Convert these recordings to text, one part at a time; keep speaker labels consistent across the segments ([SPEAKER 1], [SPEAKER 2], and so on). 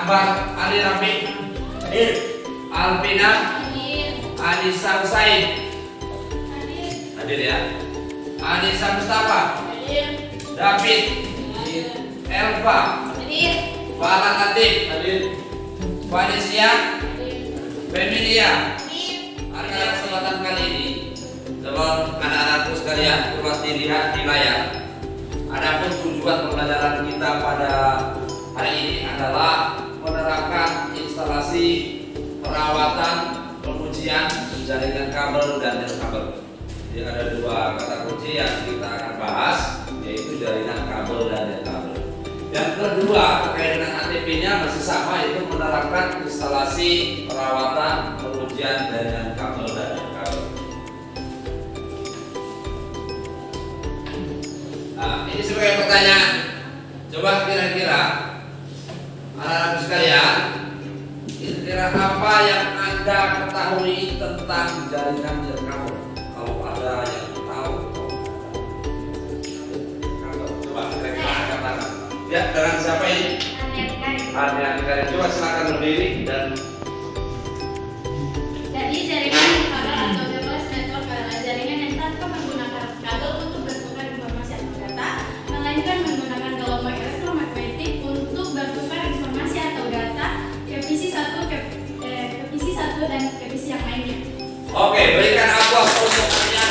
[SPEAKER 1] Akbar Ali Rafi.
[SPEAKER 2] Hadir.
[SPEAKER 1] Alvina.
[SPEAKER 3] Hadir.
[SPEAKER 1] Anissa Husain.
[SPEAKER 3] Hadir.
[SPEAKER 1] Hadir ya. Anissa Mustafa.
[SPEAKER 3] Hadir.
[SPEAKER 1] David.
[SPEAKER 3] Hadir.
[SPEAKER 1] Elva.
[SPEAKER 3] Hadir.
[SPEAKER 1] Farhan Latif.
[SPEAKER 2] Hadir.
[SPEAKER 1] Vanessa.
[SPEAKER 3] Hadir.
[SPEAKER 1] Femilia.
[SPEAKER 3] Hadir.
[SPEAKER 1] Pada kesempatan kali ini, teman anak-anakku sekalian, dapat dilihat di layar. Adapun tujuan pembelajaran kita pada hari ini adalah menerapkan instalasi perawatan pengujian jaringan kabel dan kabel. Jadi ada dua kata kunci yang kita akan bahas, yaitu jaringan kabel dan kabel. Yang kedua terkait dengan ATP-nya masih sama, yaitu menerapkan instalasi perawatan pengujian jaringan kabel dan kabel. Nah, ini sebagai pertanyaan. Coba kira-kira anak-anak sekalian, kira-kira apa yang Anda ketahui tentang jaringan kabel? Kalau ada yang tahu, coba kira-kira angkat tangan. Ya, dengan siapa ini? Ada. Coba silakan berdiri dan.
[SPEAKER 3] Jadi jaringan kabel atau wireless network adalah jaringan yang tanpa menggunakan kabel untuk bertukar informasi atau data, melainkan menggunakan gelombang elektromagnetik untuk bertukar informasi atau data ke PC satu dan ke PC yang lainnya.
[SPEAKER 1] Oke, berikan aplaus untuk kalian.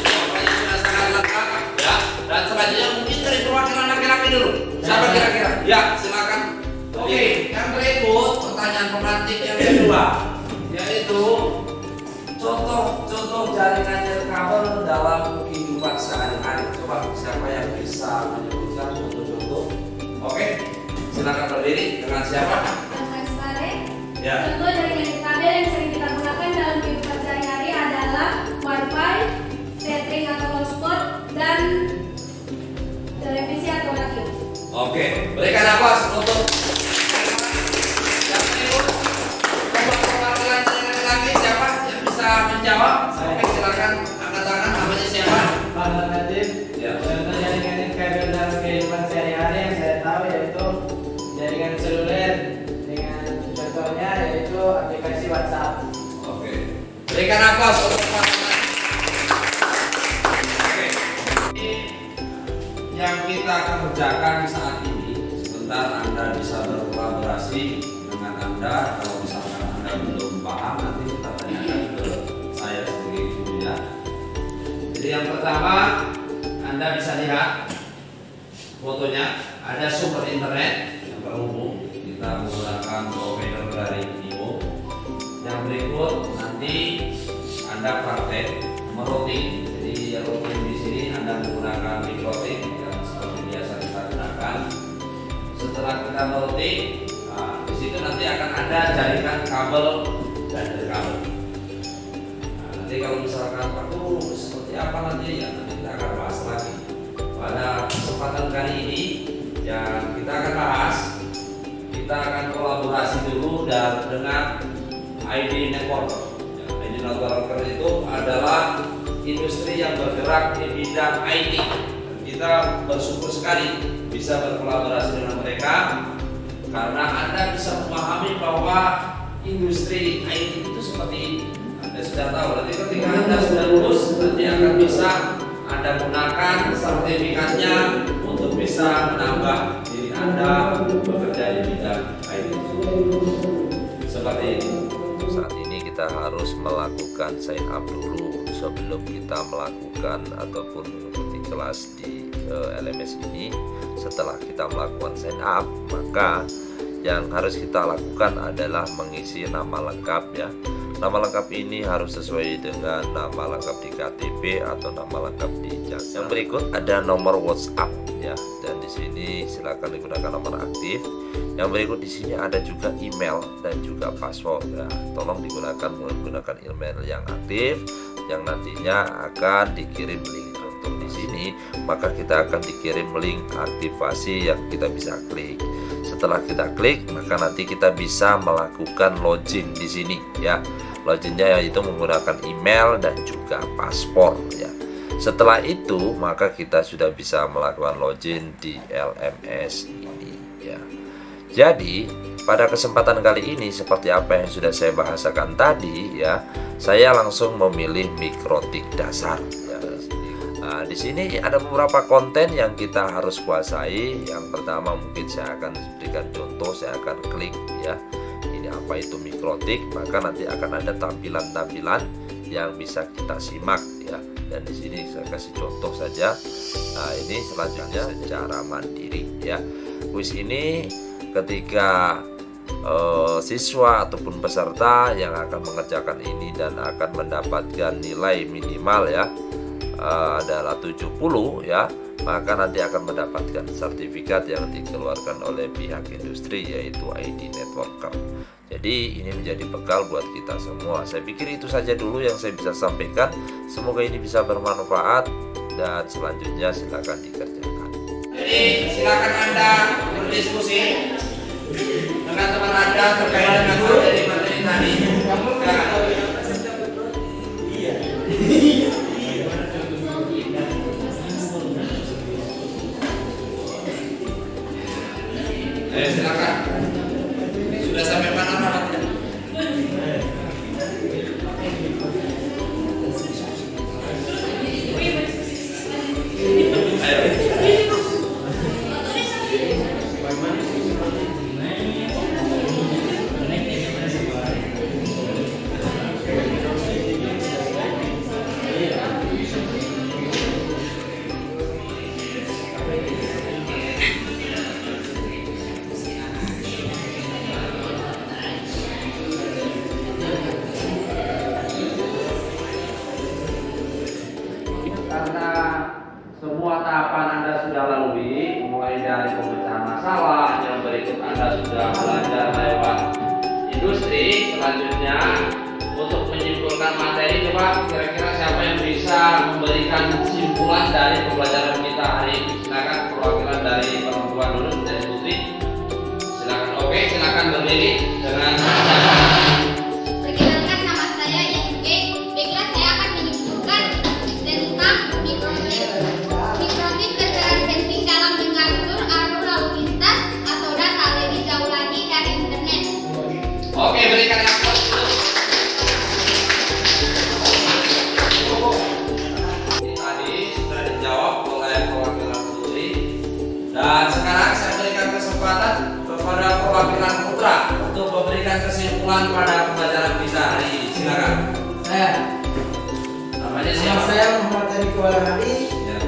[SPEAKER 1] Jawabannya sudah sangat lengkap ya. Dan selanjutnya mungkin dari perwakilan laki-laki dulu. Siapa kira-kira? Ya, silakan. Oke, yang berikut pertanyaan pemantik yang kedua, yaitu contoh jaringan kabel dalam kehidupan sehari-hari. Coba siapa yang bisa menyebutkan contoh-contoh? Oke, silakan berdiri. Dengan siapa? Ya.
[SPEAKER 3] Contoh jaringan kabel yang sering kita gunakan dalam kehidupan sehari-hari adalah Wi-Fi, tethering atau hotspot, dan televisi atau radio.
[SPEAKER 1] Oke, berikan aplaus untuk yang berikut. Coba perwakilan laki-laki siapa yang bisa menjawab? Oke, silakan angkat tangan. Namanya siapa?
[SPEAKER 2] Farhan Latif.
[SPEAKER 1] Ya.
[SPEAKER 2] Contoh jaringan kabel dalam kehidupan sehari-hari yang saya tahu yaitu jaringan seluler, dengan contohnya yaitu aplikasi WhatsApp.
[SPEAKER 1] Oke, berikan aplaus untuk Farhan. Oke, ini yang kita kerjakan saat ini. Sebentar Anda bisa berkolaborasi dengan Anda. Kalau misalkan Anda belum paham, nanti kita tanyakan ke saya sebagai gurunya. Jadi yang pertama, Anda bisa lihat fotonya. Ada sumber internet yang terhubung. Kita menggunakan provider dari Nimo. Yang berikut nanti Anda praktek merouting. Jadi yang routing di sini Anda menggunakan mikrotik yang seperti biasa kita gunakan. Setelah kita merouting, nah, di situ nanti akan ada jaringan kabel dan kabel. Nah, nanti kalau misalkan aku seperti apa nanti ya nanti kita akan bahas lagi. Pada kesempatan kali ini yang kita akan bahas, kita akan kolaborasi dulu dan dengan ID Network. Ya, ID Network itu adalah industri yang bergerak di bidang IT. Kita bersyukur sekali bisa berkolaborasi dengan mereka karena Anda bisa memahami bahwa industri IT itu seperti Anda sudah tahu. Nanti ketika Anda sudah lulus, nanti akan bisa Anda gunakan sertifikatnya untuk bisa menambah diri Anda bekerja di bidang IT. Seperti ini.
[SPEAKER 4] Saat ini kita harus melakukan sign up dulu sebelum kita melakukan ataupun mengikuti kelas di LMS ini. Setelah kita melakukan sign up, maka yang harus kita lakukan adalah mengisi nama lengkap ya. Nama lengkap ini harus sesuai dengan nama lengkap di KTP atau nama lengkap di ijazah. Yang berikut ada nomor WhatsApp ya, dan di sini silakan digunakan nomor aktif. Yang berikut di sini ada juga email dan juga password ya. Tolong digunakan menggunakan email yang aktif yang nantinya akan dikirim link. Untuk di sini maka kita akan dikirim link aktivasi yang kita bisa klik. Setelah kita klik, maka nanti kita bisa melakukan login di sini ya. Loginnya yaitu menggunakan email dan juga paspor ya. Setelah itu maka kita sudah bisa melakukan login di LMS ini ya. Jadi pada kesempatan kali ini seperti apa yang sudah saya bahasakan tadi ya, saya langsung memilih mikrotik dasar ya. Nah, di sini ada beberapa konten yang kita harus kuasai. Yang pertama mungkin saya akan berikan contoh, saya akan klik ya. Ini apa itu mikrotik, maka nanti akan ada tampilan-tampilan yang bisa kita simak ya. Dan di sini saya kasih contoh saja. Nah, ini selanjutnya secara mandiri ya. Kuis ini ketika siswa ataupun peserta yang akan mengerjakan ini dan akan mendapatkan nilai minimal ya adalah 70 ya, maka nanti akan mendapatkan sertifikat yang dikeluarkan oleh pihak industri yaitu ID Networker. Jadi ini menjadi bekal buat kita semua. Saya pikir itu saja dulu yang saya bisa sampaikan. Semoga ini bisa bermanfaat dan selanjutnya silakan dikerjakan.
[SPEAKER 1] Jadi silakan Anda berdiskusi dengan teman Anda terkait dengan materi tadi. Silakan. Sudah sampai mana rapat? Karena semua tahapan Anda sudah lalui, mulai dari pemecahan masalah, yang berikut Anda sudah belajar lewat industri. Selanjutnya untuk menyimpulkan materi, coba kira-kira siapa yang bisa memberikan kesimpulan dari pembelajaran kita hari ini? Silakan perwakilan dari perempuan dulu, dari Putri. Silakan. Oke, silakan berdiri dengan
[SPEAKER 3] Perkenalkan, nama saya Ike. Baiklah, saya akan menyimpulkan tentang mikrotik. Mikrotik berperan penting dalam mengatur arus lalu lintas atau data lebih jauh lagi dari internet.
[SPEAKER 1] Oke, berikan aplaus. Tadi sudah dijawab oleh perwakilan Putri. Dan sekarang saya berikan kesempatan kepada perwakilan Putra untuk memberikan kesimpulan pada pembelajaran kita hari ini. Silakan. Namanya
[SPEAKER 2] Nama
[SPEAKER 1] siapa?
[SPEAKER 2] saya Muhammad Tani Kualanadi.
[SPEAKER 1] Ya.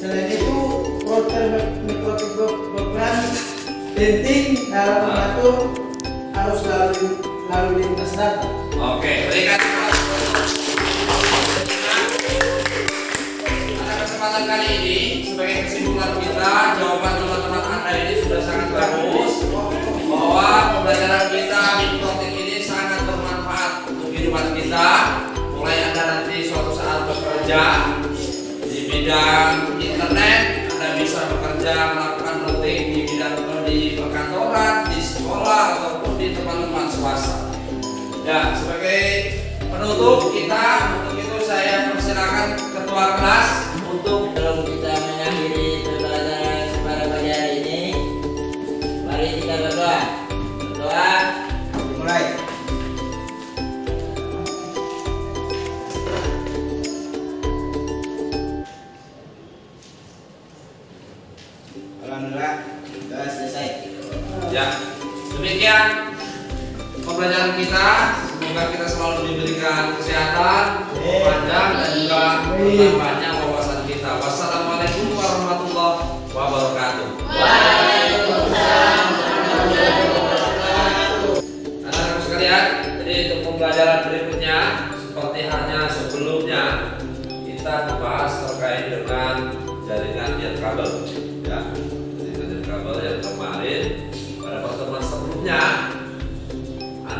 [SPEAKER 2] Selain itu, router mikrotik berperan penting dalam mengatur arus lalu lintas data.
[SPEAKER 1] Oke, berikan aplaus. Pada kesempatan kali ini, sebagai kesimpulan kita, jawaban teman-teman Anda ini sudah sangat bagus, bahwa pembelajaran kita mikrotik ini sangat bermanfaat untuk kehidupan kita. Mulai Anda nanti suatu saat bekerja di bidang internet, Anda bisa bekerja melakukan routing di bidang di perkantoran, di sekolah ataupun di tempat-tempat swasta. Ya, sebagai penutup kita, untuk itu saya persilakan ketua kelas untuk
[SPEAKER 5] Sebelum kita mengakhiri pembelajaran pada pagi hari ini, mari kita berdoa. Berdoa dimulai. Alhamdulillah, sudah selesai.
[SPEAKER 1] ya. Demikian pembelajaran kita. Semoga kita selalu diberikan kesehatan, panjang dan juga bertambahnya wawasan kita. Wassalamualaikum warahmatullahi wabarakatuh. Anak-anak sekalian, jadi untuk pembelajaran berikutnya seperti halnya sebelumnya, kita membahas terkait dengan jaringan nirkabel. Ya, jaringan nirkabel yang kemarin pada pertemuan sebelumnya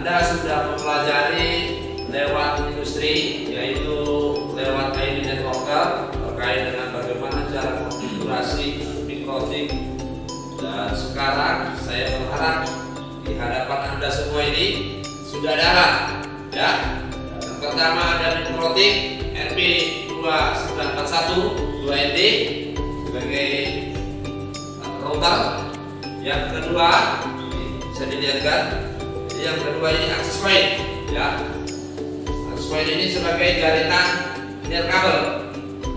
[SPEAKER 1] Anda sudah mempelajari lewat industri, yaitu lewat ID Networker, terkait dengan bagaimana cara konfigurasi mikrotik. Dan sekarang saya berharap di hadapan Anda semua ini sudah dalam, ya. Yang pertama ada mikrotik RP 2941 2ND sebagai router. Yang kedua bisa dilihatkan, yang kedua ini access point ya. Access point ini sebagai jaringan nirkabel.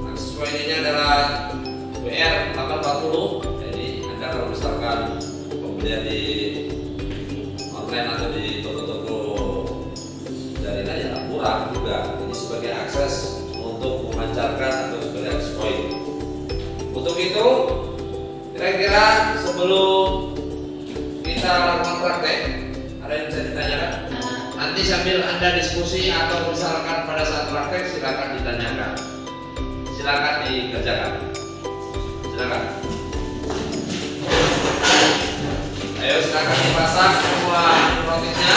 [SPEAKER 1] Access point ini adalah WR840. Jadi Anda kalau misalkan pembelian di online atau di toko-toko jaringan ya murah juga. Ini sebagai akses untuk memancarkan atau sebagai access point. Untuk itu kira-kira sebelum kita lakukan praktek, ada yang bisa ditanyakan? Nanti sambil Anda diskusi atau misalkan pada saat praktek silakan ditanyakan, silakan dikerjakan, silakan. Ayo silakan dipasang semua proteksnya.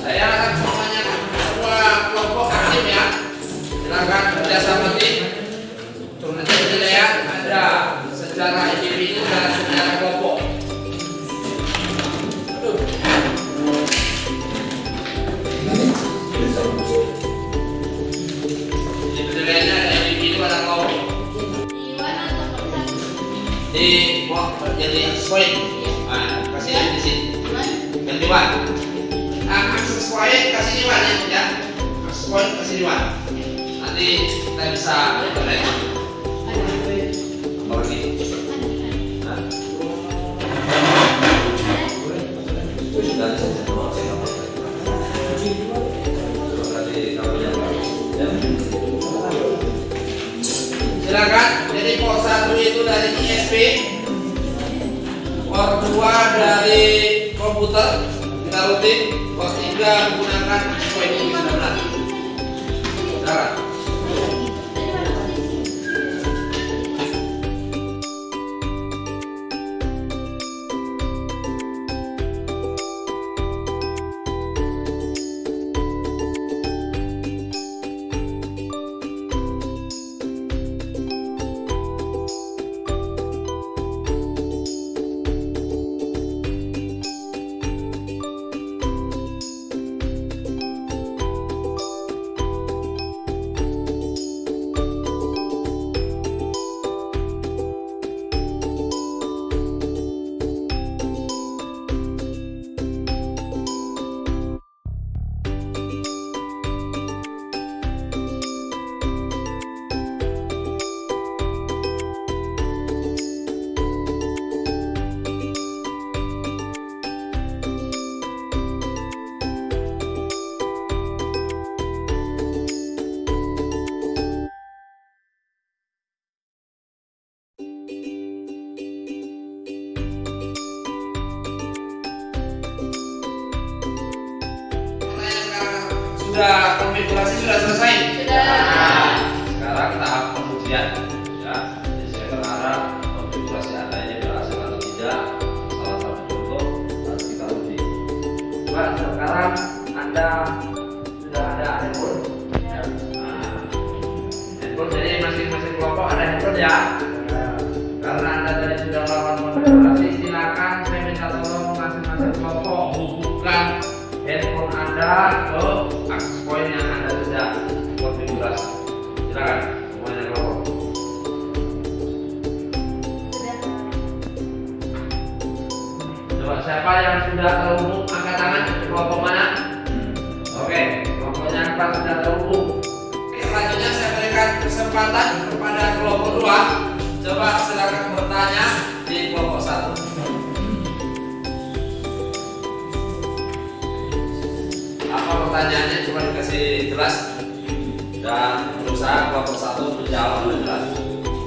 [SPEAKER 1] Saya akan semuanya semua kelompok aktif ya. Silakan kerjasama tim. Nanti penilaian ada secara individu dan secara kelompok. Jadi penilaiannya ada individu ada kelompok. Di jadi poin. Kasih yang di sini. Yang di one. Akses poin kasih di one ya. Akses poin kasih di one. Nanti kita bisa lihat. Silakan. Jadi port 1 itu dari ISP, port 2 dari komputer kita rutin, port 3 menggunakan poin 19. Silakan. Sudah konfigurasi sudah selesai?
[SPEAKER 3] Sudah.
[SPEAKER 1] Nah, sekarang tahap pengujian ya. Jadi saya berharap konfigurasi Anda ini berhasil atau tidak. Salah satu contoh harus kita uji. Coba sekarang Anda sudah ada handphone. Ya. Nah, handphone jadi masing-masing kelompok ada handphone ya. Karena Anda tadi sudah melakukan konfigurasi, silakan saya minta tolong masing-masing kelompok hubungkan handphone Anda ke akses point yang Anda sudah konfigurasi. Silakan semuanya kelompok. Coba siapa yang sudah terhubung angkat tangan. Kelompok mana? Oke, kelompoknya empat sudah terhubung. Oke, selanjutnya saya berikan kesempatan kepada kelompok 2. Coba silakan bertanya di kelompok 1. Apa pertanyaannya, coba dikasih jelas dan berusaha kelompok 1 menjawab dengan jelas.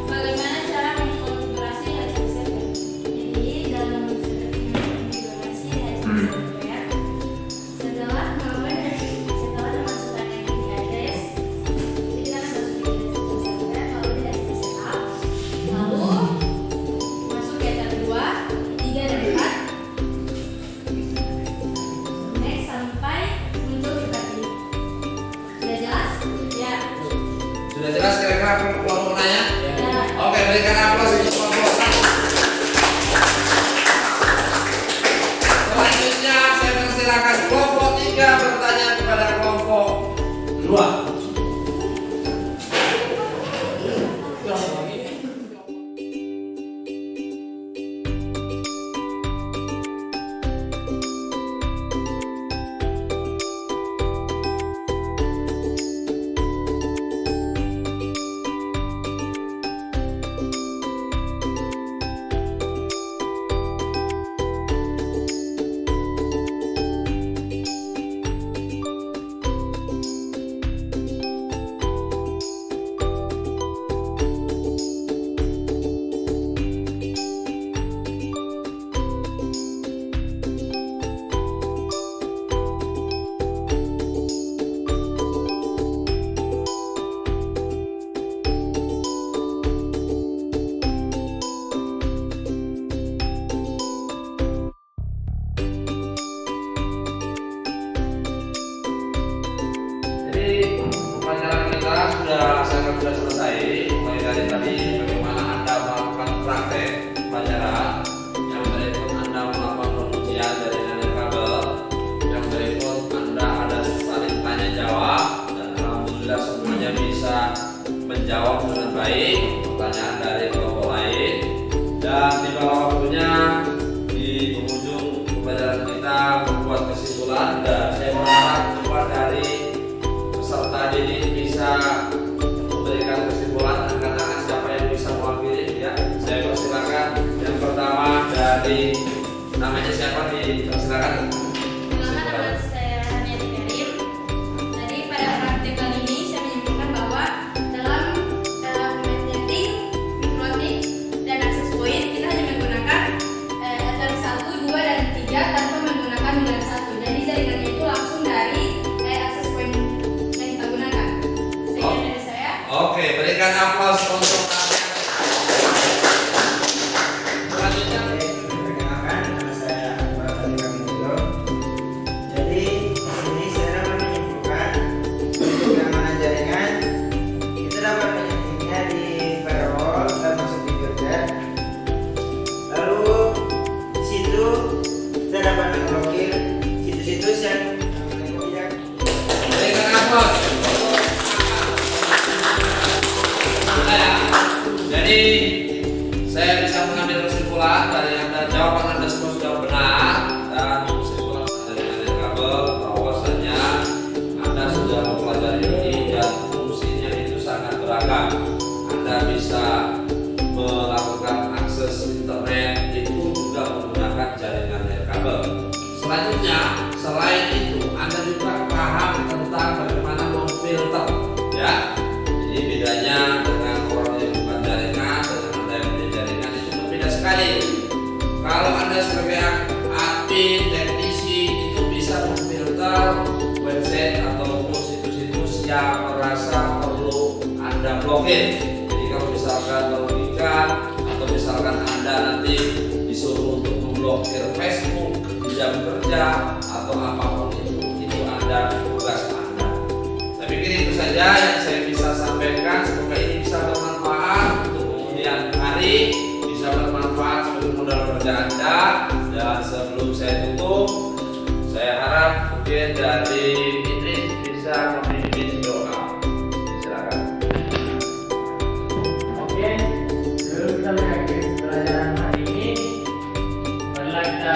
[SPEAKER 3] Bagaimana cara mengkonfigurasi HDD server? Jadi dalam konfigurasi HDD server, setelah memasukkan IP address, jadi kita akan masuk di server, lalu di HDD setup, lalu masuk ke tab 2, 3 dan 4. Next sampai muncul seperti ini. Sudah jelas? Ya.
[SPEAKER 1] Sudah jelas kira-kira kelompok nanya? misalkan sudah selesai, mulai dari tadi bagaimana Anda melakukan praktek pelajaran, yang berikut Anda melakukan pengujian jaringan nirkabel, yang berikut Anda ada saling tanya jawab, dan alhamdulillah semuanya bisa menjawab dengan baik pertanyaan dari kelompok lain. Dan tiba waktunya di penghujung pembelajaran kita membuat kesimpulan, dan saya berharap keluar dari peserta didik bisa memberikan kesimpulan. Anak-anak siapa yang bisa mewakili ya? Saya persilakan. Yang pertama dari namanya siapa? Silakan.
[SPEAKER 3] Pertama nama saya Raniati Karim. Tadi pada praktik kali ini saya menyimpulkan bahwa dalam matematik, mikrotik, dan akses point kita hanya menggunakan ether 1, 2, dan 3 tanpa menggunakan nilai 1. Jadi jaringannya itu langsung dari akses point yang kita gunakan. Sekian dari saya.
[SPEAKER 1] Oke, berikan aplaus untuk selanjutnya.
[SPEAKER 2] Perkenalkan, nama saya Akbar Alika Mujio. Jadi di sini saya dapat menyimpulkan untuk keamanan jaringan kita dapat menyettingnya di firewall dan masuk di filter. Lalu di situ kita dapat memblokir situs-situs yang tidak.
[SPEAKER 1] Berikan aplaus. Ya. Jadi saya bisa mengambil kesimpulan dari Anda, jawaban Anda semua sudah benar, dan kesimpulan dari nirkabel bahwasanya Anda sudah mempelajari ini dan fungsinya itu sangat beragam. Anda bisa melakukan akses internet itu juga menggunakan jaringan nirkabel. Selanjutnya, selain itu Anda juga paham tentang bagaimana memfilter, ya. Jadi bedanya dengan orang yang bukan jaringan dengan Anda yang punya jaringan itu berbeda sekali. Kalau Anda sebagai admin, teknisi itu bisa memfilter website atau situs-situs yang merasa perlu Anda blokir. Jadi kalau misalkan merugikan atau misalkan Anda nanti disuruh untuk memblokir Facebook di jam kerja atau apapun itu Anda tugas Anda. Saya pikir itu saja yang saya bisa sampaikan. Semoga ini bisa bermanfaat untuk kemudian hari, bisa bermanfaat sebagai modal kerja Anda. Dan sebelum saya tutup, saya harap mungkin dari Idris bisa memimpin doa. Silakan.
[SPEAKER 2] Oke, sebelum kita mengakhiri pelajaran hari ini, marilah kita